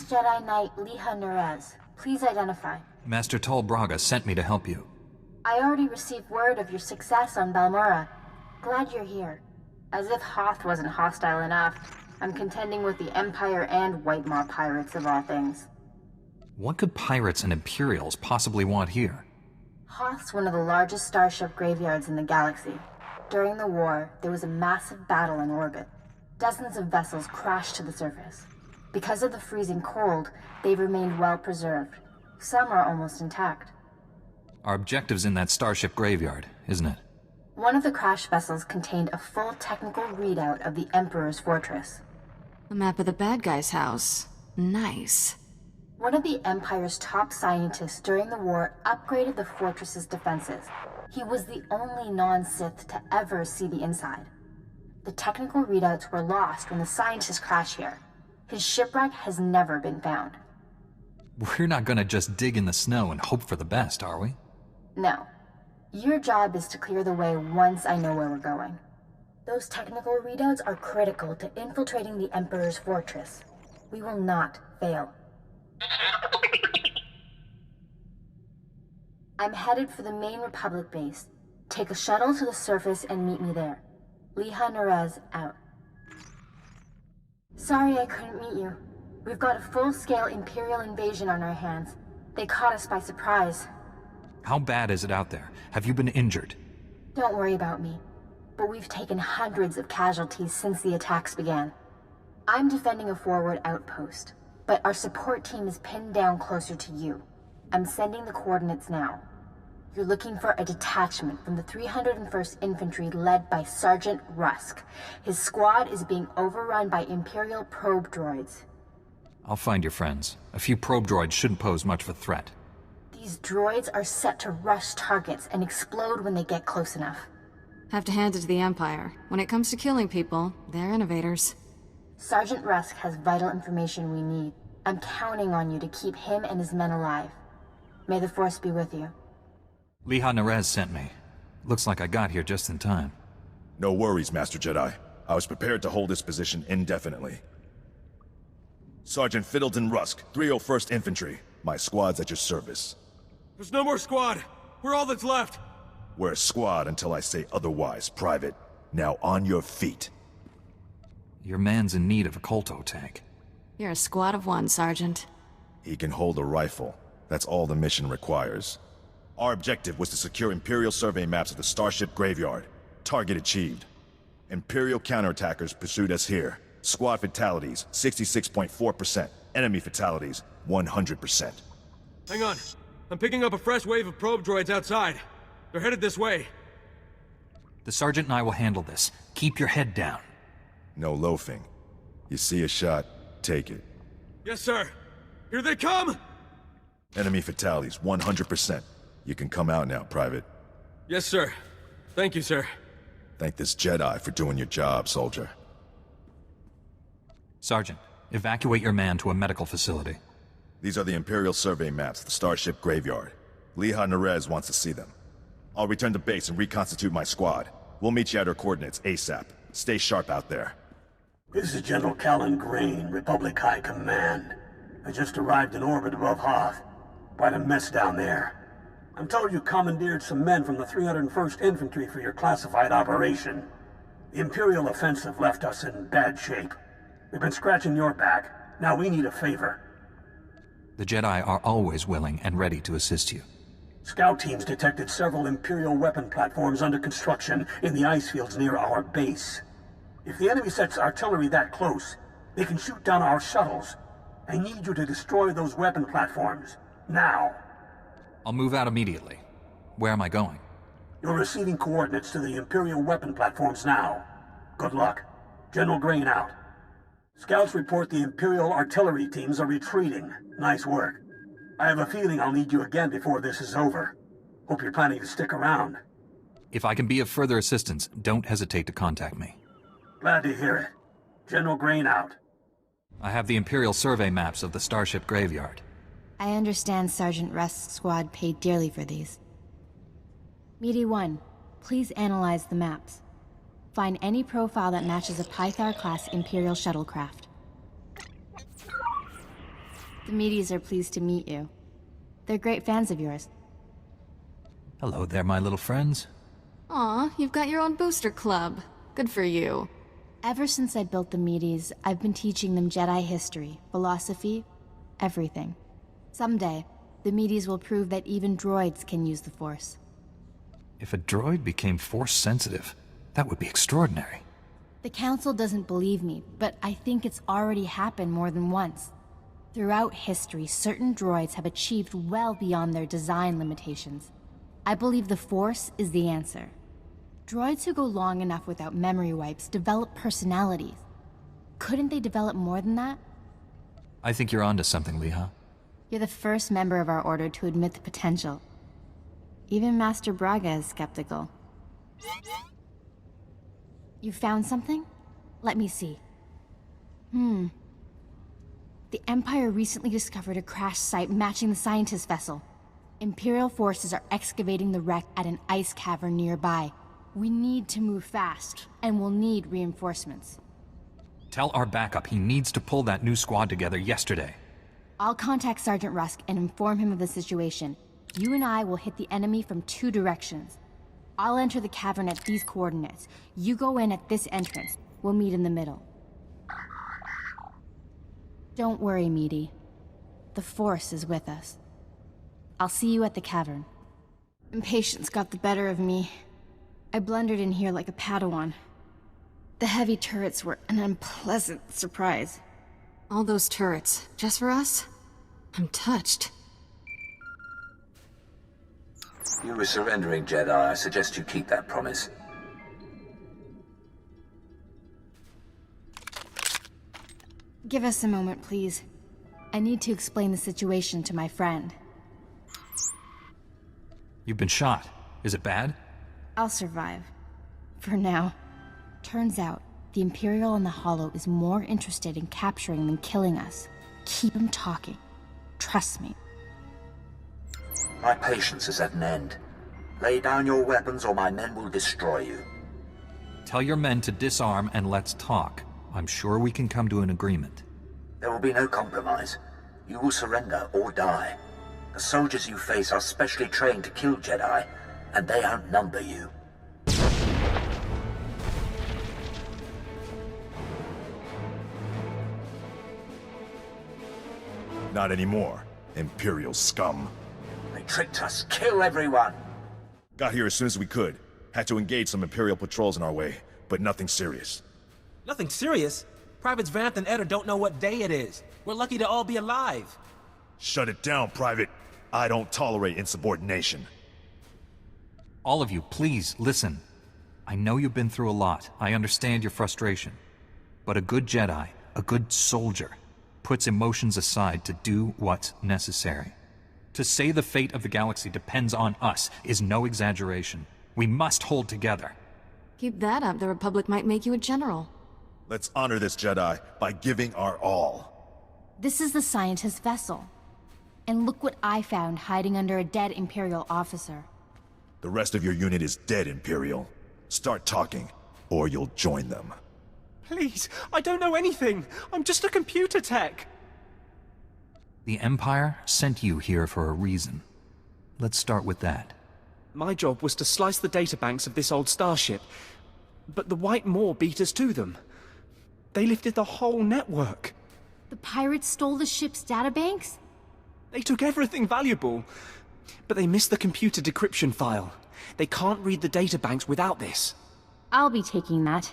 Jedi Knight Liha Nerez. Please identify. Master Tol Braga sent me to help you. I already received word of your success on Balmora. Glad you're here. As if Hoth wasn't hostile enough, I'm contending with the Empire and White Maw pirates of all things. What could pirates and Imperials possibly want here? Hoth's one of the largest starship graveyards in the galaxy. During the war, there was a massive battle in orbit. Dozens of vessels crashed to the surface. Because of the freezing cold, they've remained well preserved. Some are almost intact. Our objective's in that starship graveyard, isn't it? One of the crash vessels contained a full technical readout of the Emperor's fortress. A map of the bad guy's house. Nice. One of the Empire's top scientists during the war upgraded the fortress's defenses. He was the only non-Sith to ever see the inside. The technical readouts were lost when the scientists crashed here. His shipwreck has never been found. We're not gonna just dig in the snow and hope for the best, are we? No. Your job is to clear the way once I know where we're going. Those technical readouts are critical to infiltrating the Emperor's fortress. We will not fail. I'm headed for the main Republic base. Take a shuttle to the surface and meet me there. Liha Nerez out. Sorry I couldn't meet you. We've got a full-scale Imperial invasion on our hands. They caught us by surprise. How bad is it out there? Have you been injured? Don't worry about me. But we've taken hundreds of casualties since the attacks began. I'm defending a forward outpost, but our support team is pinned down closer to you. I'm sending the coordinates now. You're looking for a detachment from the 301st Infantry led by Sergeant Rusk. His squad is being overrun by Imperial probe droids. I'll find your friends. A few probe droids shouldn't pose much of a threat. These droids are set to rush targets and explode when they get close enough. Have to hand it to the Empire. When it comes to killing people, they're innovators. Sergeant Rusk has vital information we need. I'm counting on you to keep him and his men alive. May the Force be with you. Liha Nerez sent me. Looks like I got here just in time. No worries, Master Jedi. I was prepared to hold this position indefinitely. Sergeant Fiddleton Rusk, 301st Infantry. My squad's at your service. There's no more squad. We're all that's left. We're a squad until I say otherwise, Private. Now on your feet. Your man's in need of a Kolto tank. You're a squad of one, Sergeant. He can hold a rifle. That's all the mission requires. Our objective was to secure Imperial survey maps of the Starship Graveyard. Target achieved. Imperial counterattackers pursued us here. Squad fatalities, 66.4%. Enemy fatalities, 100%. Hang on. I'm picking up a fresh wave of probe droids outside. They're headed this way. The Sergeant and I will handle this. Keep your head down. No loafing. You see a shot, take it. Yes, sir. Here they come! Enemy fatalities, 100%. You can come out now, Private. Yes, sir. Thank you, sir. Thank this Jedi for doing your job, soldier. Sergeant, evacuate your man to a medical facility. These are the Imperial survey maps of the Starship Graveyard. Liha Nerez wants to see them. I'll return to base and reconstitute my squad. We'll meet you at our coordinates ASAP. Stay sharp out there. This is General Callan Grain, Republic High Command. I just arrived in orbit above Hoth. Quite a mess down there. I'm told you commandeered some men from the 301st Infantry for your classified operation. The Imperial offensive left us in bad shape. We've been scratching your back. Now we need a favor. The Jedi are always willing and ready to assist you. Scout teams detected several Imperial weapon platforms under construction in the ice fields near our base. If the enemy sets artillery that close, they can shoot down our shuttles. I need you to destroy those weapon platforms. Now. I'll move out immediately. Where am I going? You're receiving coordinates to the Imperial weapon platforms now. Good luck. General Grain out. Scouts report the Imperial artillery teams are retreating. Nice work. I have a feeling I'll need you again before this is over. Hope you're planning to stick around. If I can be of further assistance, don't hesitate to contact me. Glad to hear it. General Grain out. I have the Imperial survey maps of the Starship Graveyard. I understand Sergeant Rusk's squad paid dearly for these. Meaty 1, please analyze the maps. Find any profile that matches a Pythar-class Imperial shuttlecraft. The Medes are pleased to meet you. They're great fans of yours. Hello there, my little friends. Aw, you've got your own booster club. Good for you. Ever since I built the Medes, I've been teaching them Jedi history, philosophy, everything. Someday, the Medes will prove that even droids can use the Force. If a droid became Force sensitive, that would be extraordinary. The Council doesn't believe me, but I think it's already happened more than once. Throughout history, certain droids have achieved well beyond their design limitations. I believe the Force is the answer. Droids who go long enough without memory wipes develop personalities. Couldn't they develop more than that? I think you're onto something, Leha. You're the first member of our order to admit the potential. Even Master Braga is skeptical. You found something? Let me see. The Empire recently discovered a crash site matching the scientist vessel. Imperial forces are excavating the wreck at an ice cavern nearby. We need to move fast, and we'll need reinforcements. Tell our backup he needs to pull that new squad together yesterday. I'll contact Sergeant Rusk and inform him of the situation. You and I will hit the enemy from 2 directions. I'll enter the cavern at these coordinates. You go in at this entrance. We'll meet in the middle. Don't worry, Meaty. The Force is with us. I'll see you at the cavern. Impatience got the better of me. I blundered in here like a Padawan. The heavy turrets were an unpleasant surprise. All those turrets, just for us? I'm touched. You were surrendering, Jedi. I suggest you keep that promise. Give us a moment, please. I need to explain the situation to my friend. You've been shot. Is it bad? I'll survive. For now. Turns out, the Imperial on the Hollow is more interested in capturing than killing us. Keep him talking. Trust me. My patience is at an end. Lay down your weapons or my men will destroy you. Tell your men to disarm and let's talk. I'm sure we can come to an agreement. There will be no compromise. You will surrender or die. The soldiers you face are specially trained to kill Jedi, and they outnumber you. Not anymore, Imperial scum. They tricked us. Kill everyone! Got here as soon as we could. Had to engage some Imperial patrols in our way, but nothing serious. Nothing serious? Privates Vanth and Eder don't know what day it is. We're lucky to all be alive. Shut it down, Private. I don't tolerate insubordination. All of you, please, listen. I know you've been through a lot. I understand your frustration. But a good Jedi, a good soldier, puts emotions aside to do what's necessary. To say the fate of the galaxy depends on us is no exaggeration. We must hold together. Keep that up, the Republic might make you a general. Let's honor this Jedi by giving our all. This is the scientist vessel. And look what I found hiding under a dead Imperial officer. The rest of your unit is dead, Imperial. Start talking, or you'll join them. Please, I don't know anything. I'm just a computer tech. The Empire sent you here for a reason. Let's start with that. My job was to slice the databanks of this old starship, but the White Maw beat us to them. They lifted the whole network. The pirates stole the ship's databanks? They took everything valuable, but they missed the computer decryption file. They can't read the databanks without this. I'll be taking that.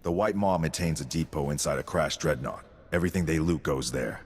The White Maw maintains a depot inside a crashed dreadnought. Everything they loot goes there.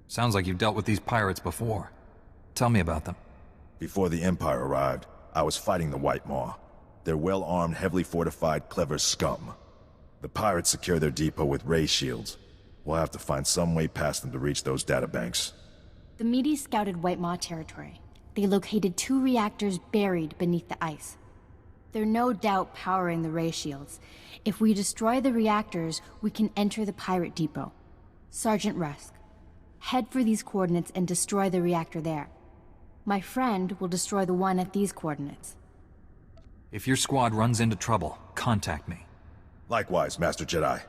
Sounds like you've dealt with these pirates before. Tell me about them. Before the Empire arrived, I was fighting the White Maw. They're well-armed, heavily fortified, clever scum. The pirates secure their depot with ray shields. We'll have to find some way past them to reach those databanks. The Medes scouted White Maw territory. They located 2 reactors buried beneath the ice. They're no doubt powering the ray shields. If we destroy the reactors, we can enter the pirate depot. Sergeant Rusk, head for these coordinates and destroy the reactor there. My friend will destroy the one at these coordinates. If your squad runs into trouble, contact me. Likewise, Master Jedi.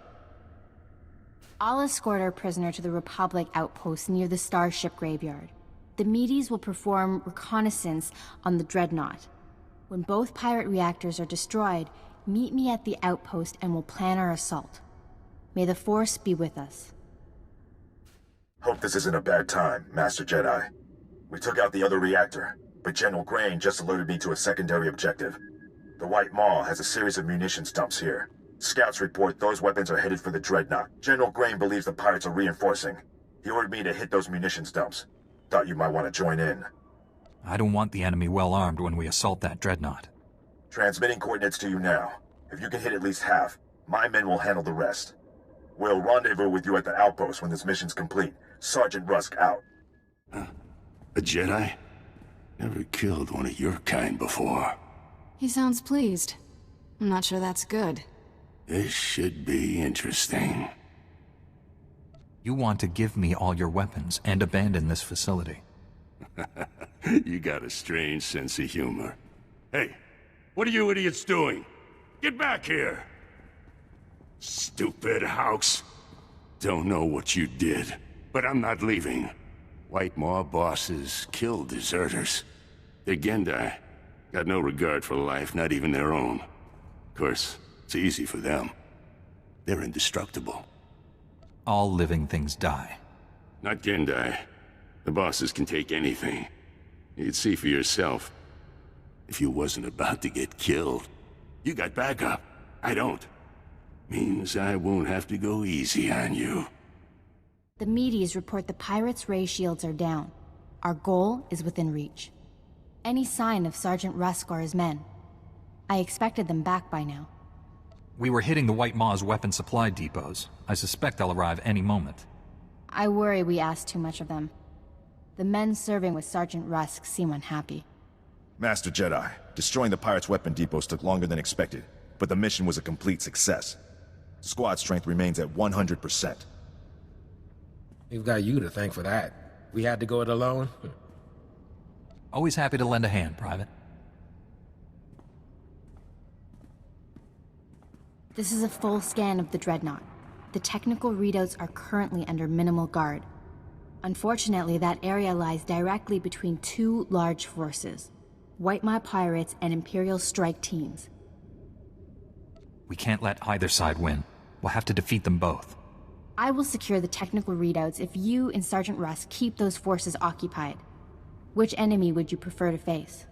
I'll escort our prisoner to the Republic outpost near the Starship Graveyard. The Medes will perform reconnaissance on the Dreadnought. When both pirate reactors are destroyed, meet me at the outpost and we'll plan our assault. May the Force be with us. Hope this isn't a bad time, Master Jedi. We took out the other reactor, but General Grain just alerted me to a secondary objective. The White Maw has a series of munitions dumps here. Scouts report those weapons are headed for the Dreadnought. General Grain believes the pirates are reinforcing. He ordered me to hit those munitions dumps. Thought you might want to join in. I don't want the enemy well armed when we assault that Dreadnought. Transmitting coordinates to you now. If you can hit at least half, my men will handle the rest. We'll rendezvous with you at the outpost when this mission's complete. Sergeant Rusk out. A Jedi? Never killed one of your kind before. He sounds pleased. I'm not sure that's good. This should be interesting. You want to give me all your weapons and abandon this facility. You got a strange sense of humor. Hey, what are you idiots doing? Get back here! Stupid house. Don't know what you did, but I'm not leaving. White Maw bosses kill deserters. The Gendai got no regard for life, not even their own. Of course, it's easy for them. They're indestructible. All living things die. Not Gendai. The bosses can take anything. You'd see for yourself. If you wasn't about to get killed, you got backup. I don't. Means I won't have to go easy on you. The Medes report the pirates' ray shields are down. Our goal is within reach. Any sign of Sergeant Rusk or his men? I expected them back by now. We were hitting the White Maw's weapon supply depots. I suspect they'll arrive any moment. I worry we asked too much of them. The men serving with Sergeant Rusk seem unhappy. Master Jedi, destroying the pirates' weapon depots took longer than expected, but the mission was a complete success. Squad strength remains at 100%. We've got you to thank for that. We had to go it alone. Always happy to lend a hand, Private. This is a full scan of the Dreadnought. The technical readouts are currently under minimal guard. Unfortunately, that area lies directly between two large forces, White Maw pirates and Imperial strike teams. We can't let either side win. We'll have to defeat them both. I will secure the technical readouts if you and Sergeant Rusk keep those forces occupied. Which enemy would you prefer to face?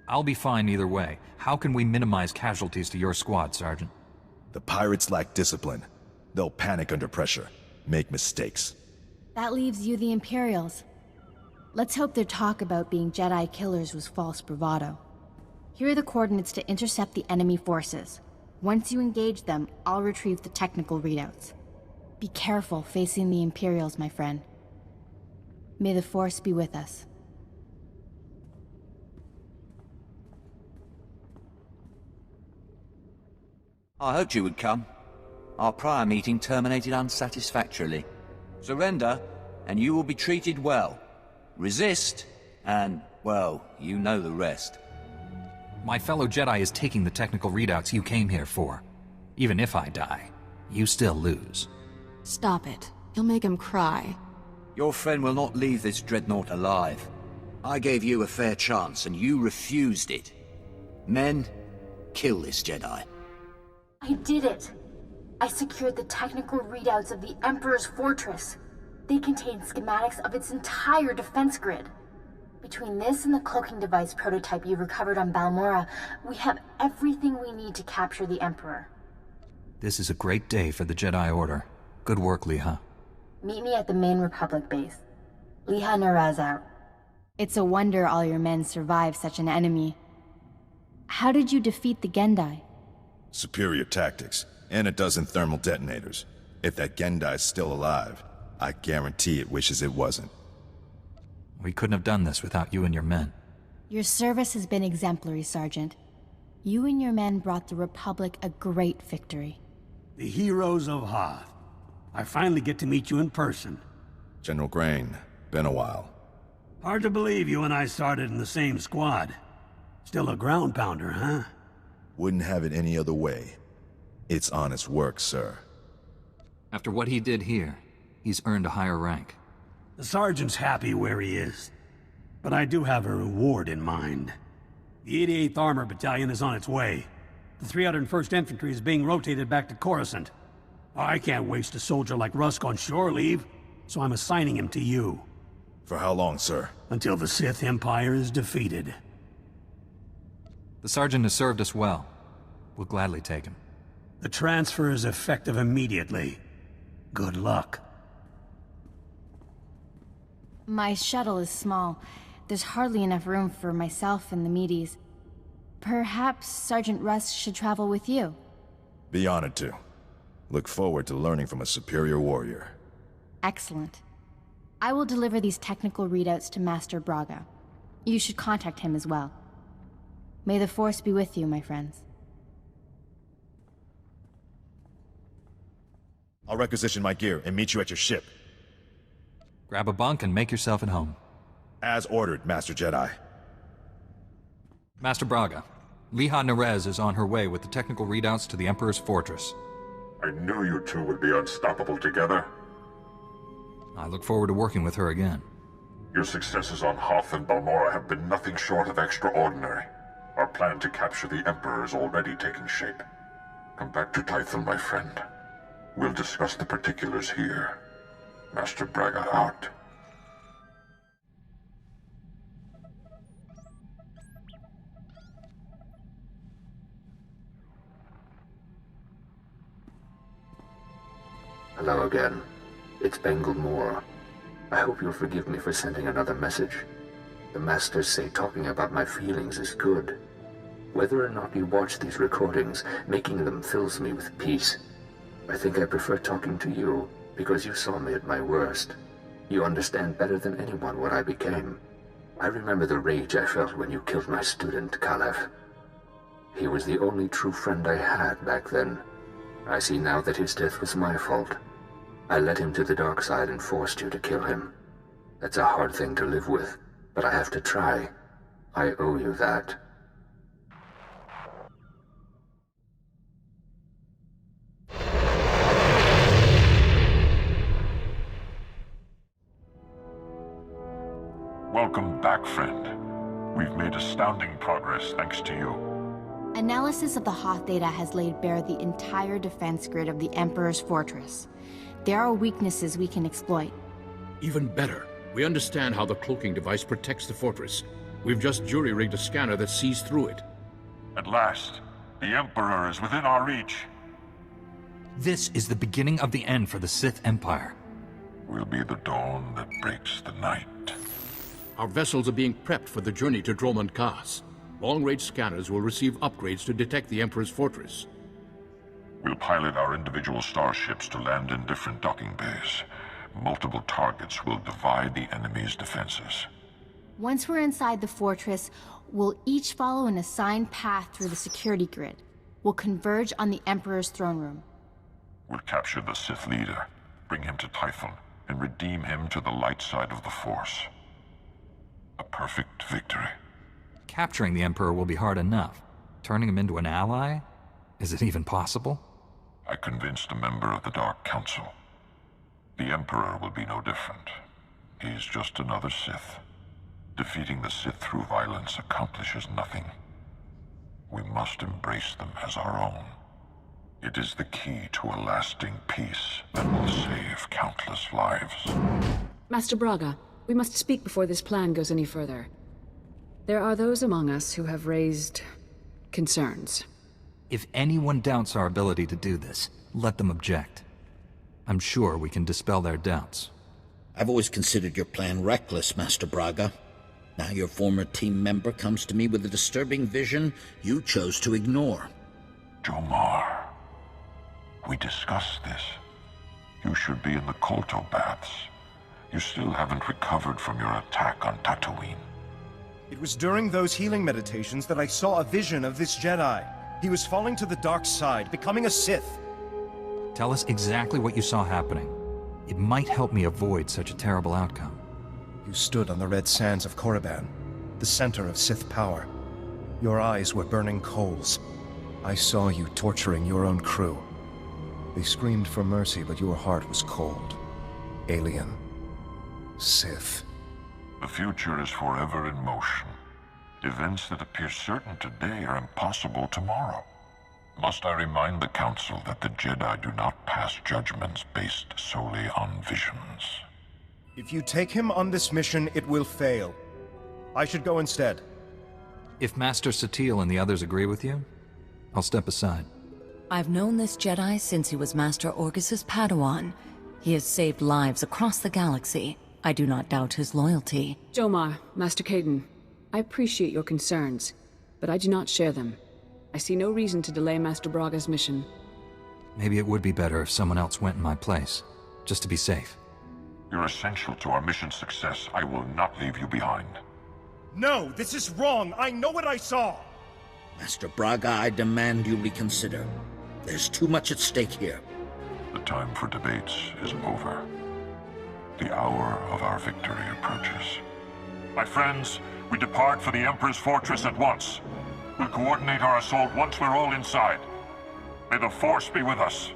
I'll be fine either way. How can we minimize casualties to your squad, Sergeant? The pirates lack discipline. They'll panic under pressure, make mistakes. That leaves you the Imperials. Let's hope their talk about being Jedi killers was false bravado. Here are the coordinates to intercept the enemy forces. Once you engage them, I'll retrieve the technical readouts. Be careful facing the Imperials, my friend. May the Force be with us. I hoped you would come. Our prior meeting terminated unsatisfactorily. Surrender, and you will be treated well. Resist, and, well, you know the rest. My fellow Jedi is taking the technical readouts you came here for. Even if I die, you still lose. Stop it. You'll make him cry. Your friend will not leave this dreadnought alive. I gave you a fair chance, and you refused it. Men, kill this Jedi. I did it! I secured the technical readouts of the Emperor's fortress. They contain schematics of its entire defense grid. Between this and the cloaking device prototype you recovered on Balmorra, we have everything we need to capture the Emperor. This is a great day for the Jedi Order. Good work, Liha. Meet me at the main Republic base. Liha Naraz out. It's a wonder all your men survived such an enemy. How did you defeat the Gendai? Superior tactics, and a dozen thermal detonators. If that Gendai's still alive, I guarantee it wishes it wasn't. We couldn't have done this without you and your men. Your service has been exemplary, Sergeant. You and your men brought the Republic a great victory. The heroes of Hoth. I finally get to meet you in person. General Grain, been a while. Hard to believe you and I started in the same squad. Still a ground pounder, huh? Wouldn't have it any other way. It's honest work, sir. After what he did here, he's earned a higher rank. The sergeant's happy where he is. But I do have a reward in mind. The 88th Armor Battalion is on its way. The 301st Infantry is being rotated back to Coruscant. I can't waste a soldier like Rusk on shore leave, so I'm assigning him to you. For how long, sir? Until the Sith Empire is defeated. The sergeant has served us well. We'll gladly take him. The transfer is effective immediately. Good luck. My shuttle is small. There's hardly enough room for myself and the meaties. Perhaps Sergeant Rusk should travel with you. Be honored to. Look forward to learning from a superior warrior. Excellent. I will deliver these technical readouts to Master Braga. You should contact him as well. May the Force be with you, my friends. I'll requisition my gear and meet you at your ship. Grab a bunk and make yourself at home. As ordered, Master Jedi. Master Braga, Liha Nerez is on her way with the technical readouts to the Emperor's fortress. I knew you two would be unstoppable together. I look forward to working with her again. Your successes on Hoth and Balmorra have been nothing short of extraordinary. Our plan to capture the Emperor is already taking shape. Come back to Tython, my friend. We'll discuss the particulars here. Master Braga out. Hello again. It's Bengal Moore. I hope you'll forgive me for sending another message. The Masters say talking about my feelings is good. Whether or not you watch these recordings, making them fills me with peace. I think I prefer talking to you, because you saw me at my worst. You understand better than anyone what I became. I remember the rage I felt when you killed my student, Kalev. He was the only true friend I had back then. I see now that his death was my fault. I led him to the dark side and forced you to kill him. That's a hard thing to live with, but I have to try. I owe you that. Welcome back, friend. We've made astounding progress thanks to you. Analysis of the Hoth data has laid bare the entire defense grid of the Emperor's fortress. There are weaknesses we can exploit. Even better, we understand how the cloaking device protects the fortress. We've just jury-rigged a scanner that sees through it. At last, the Emperor is within our reach. This is the beginning of the end for the Sith Empire. We'll be the dawn that breaks the night. Our vessels are being prepped for the journey to Dromund Kaas. Long-range scanners will receive upgrades to detect the Emperor's fortress. We'll pilot our individual starships to land in different docking bays. Multiple targets will divide the enemy's defenses. Once we're inside the fortress, we'll each follow an assigned path through the security grid. We'll converge on the Emperor's throne room. We'll capture the Sith leader, bring him to Tython, and redeem him to the light side of the Force. A perfect victory. Capturing the Emperor will be hard enough. Turning him into an ally? Is it even possible? I convinced a member of the Dark Council. The Emperor will be no different. He's just another Sith. Defeating the Sith through violence accomplishes nothing. We must embrace them as our own. It is the key to a lasting peace that will save countless lives. Master Braga, we must speak before this plan goes any further. There are those among us who have raised concerns. If anyone doubts our ability to do this, let them object. I'm sure we can dispel their doubts. I've always considered your plan reckless, Master Braga. Now your former team member comes to me with a disturbing vision you chose to ignore. Jomar, we discussed this. You should be in the Kolto baths. You still haven't recovered from your attack on Tatooine. It was during those healing meditations that I saw a vision of this Jedi. He was falling to the dark side, becoming a Sith. Tell us exactly what you saw happening. It might help me avoid such a terrible outcome. You stood on the red sands of Korriban, the center of Sith power. Your eyes were burning coals. I saw you torturing your own crew. They screamed for mercy, but your heart was cold. Alien. Sith. The future is forever in motion. Events that appear certain today are impossible tomorrow. Must I remind the Council that the Jedi do not pass judgments based solely on visions? If you take him on this mission, it will fail. I should go instead. If Master Satele and the others agree with you, I'll step aside. I've known this Jedi since he was Master Orgus's Padawan. He has saved lives across the galaxy. I do not doubt his loyalty. Jomar, Master Kaidan, I appreciate your concerns, but I do not share them. I see no reason to delay Master Braga's mission. Maybe it would be better if someone else went in my place, just to be safe. You're essential to our mission's success. I will not leave you behind. No, this is wrong! I know what I saw! Master Braga, I demand you reconsider. There's too much at stake here. The time for debates is over. The hour of our victory approaches. My friends, we depart for the Emperor's fortress at once. We'll coordinate our assault once we're all inside. May the Force be with us.